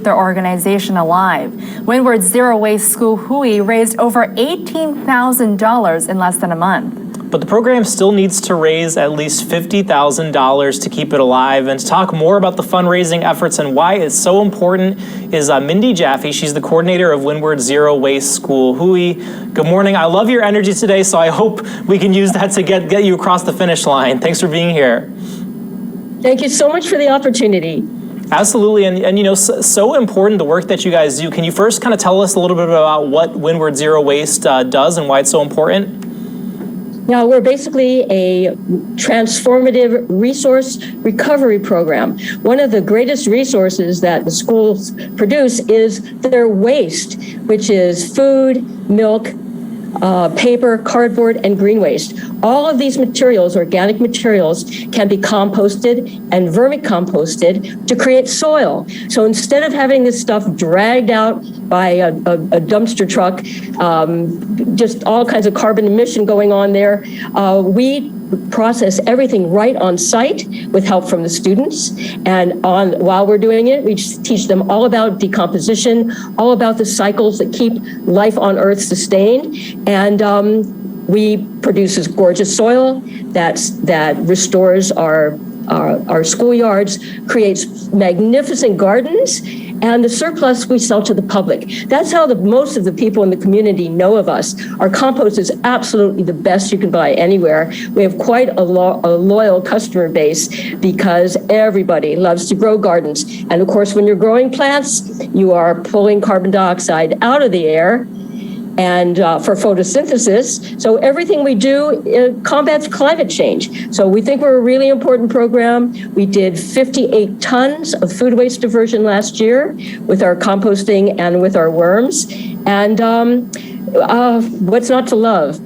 their organization alive. Windward's Zero Waste School Hui raised over $18,000 in less than a month. But the program still needs to raise at least $50,000 to keep it alive. And to talk more about the fundraising efforts and why it's so important is Mindy Jaffe. She's the coordinator of Windward Zero Waste School Hui. Good morning. I love your energy today, so I hope we can use that to get you across the finish line. Thanks for being here. Thank you so much for the opportunity. Absolutely, and you know, so important the work that you guys do. Can you first kind of tell us a little bit about what Windward Zero Waste does and why it's so important? Now, we're basically a transformative resource recovery program. One of the greatest resources that the schools produce is their waste, which is food, milk, paper, cardboard, and green waste. All of these materials, organic materials, can be composted and vermicomposted to create soil. So instead of having this stuff dragged out by a dumpster truck, just all kinds of carbon emission going on there, we process everything right on site with help from the students. And while we're doing it, we teach them all about decomposition, all about the cycles that keep life on Earth sustained. And we produce this gorgeous soil that restores our schoolyards, creates magnificent gardens, and the surplus we sell to the public. That's how most of the people in the community know of us. Our compost is absolutely the best you can buy anywhere. We have quite a loyal customer base because everybody loves to grow gardens. And of course, when you're growing plants, you are pulling carbon dioxide out of the air and for photosynthesis. So everything we do combats climate change. So we think we're a really important program. We did 58 tons of food waste diversion last year with our composting and with our worms. And what's not to love?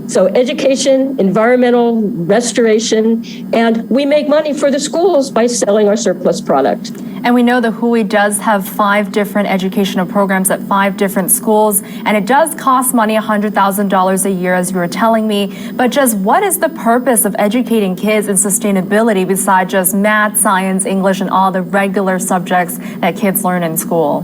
So education, environmental restoration, and we make money for the schools by selling our surplus product. And we know the Hui does have 5 different educational programs at 5 different schools, and it does cost money, $100,000 a year, as you were telling me. But just what is the purpose of educating kids in sustainability besides just math, science, English, and all the regular subjects that kids learn in school?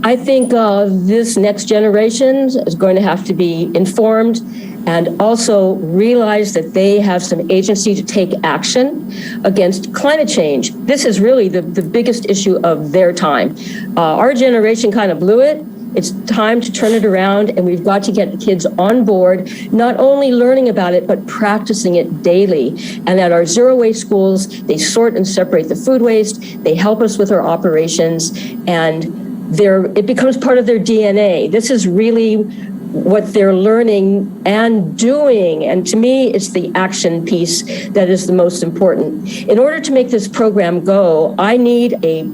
I think this next generation is going to have to be informed and also realize that they have some agency to take action against climate change. This is really the biggest issue of their time. Our generation kind of blew it. It's time to turn it around, and we've got to get the kids on board, not only learning about it, but practicing it daily. And at our zero waste schools, they sort and separate the food waste, they help us with our operations, and it becomes part of their DNA. This is really what they're learning and doing. And to me, it's the action piece that is the most important. In order to make this program go, I need a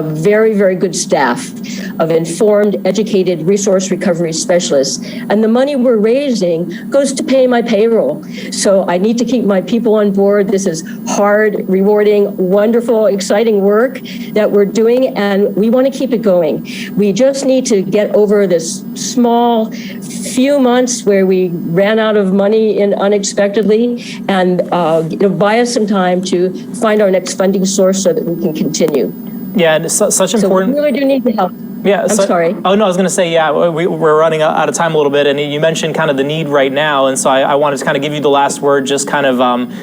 very, very good staff of informed, educated resource recovery specialists. And the money we're raising goes to pay my payroll. So I need to keep my people on board. This is hard, rewarding, wonderful, exciting work that we're doing, and we want to keep it going. We just need to get over this small few months where we ran out of money unexpectedly, and buy us some time to find our next funding source so that we can continue. Yeah, and such important. So we really do need the help. Yeah, I'm sorry. Oh, no, I was going to say, yeah, we're running out of time a little bit, and you mentioned kind of the need right now, and so I wanted to kind of give you the last word, just kind of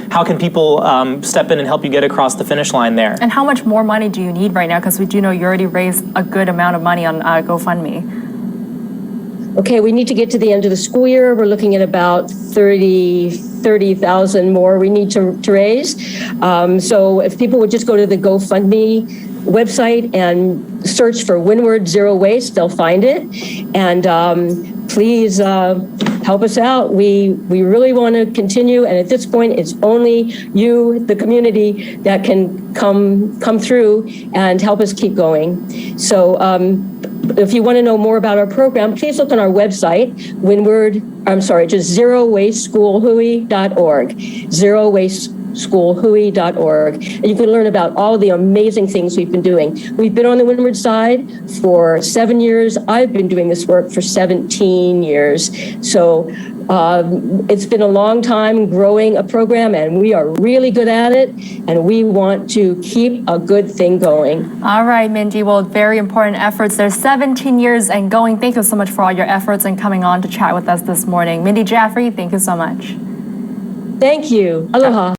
how can people step in and help you get across the finish line there? And how much more money do you need right now? Because we do know you already raised a good amount of money on GoFundMe. Okay, we need to get to the end of the school year. We're looking at about 30,000 more we need to raise. So if people would just go to the GoFundMe website and search for Windward Zero Waste, they'll find it. And please help us out. We really want to continue. And at this point, it's only you, the community, that can come through and help us keep going. So if you want to know more about our program, please look on our website, just zerowasteschoolhui.org, schoolhui.org, and you can learn about all the amazing things we've been doing. We've been on the Windward side for 7 years. I've been doing this work for 17 years. So it's been a long time growing a program, and we are really good at it, and we want to keep a good thing going. All right, Mindy. Well, very important efforts. There's 17 years and going. Thank you so much for all your efforts and coming on to chat with us this morning. Mindy Jaffrey, thank you so much. Thank you. Aloha.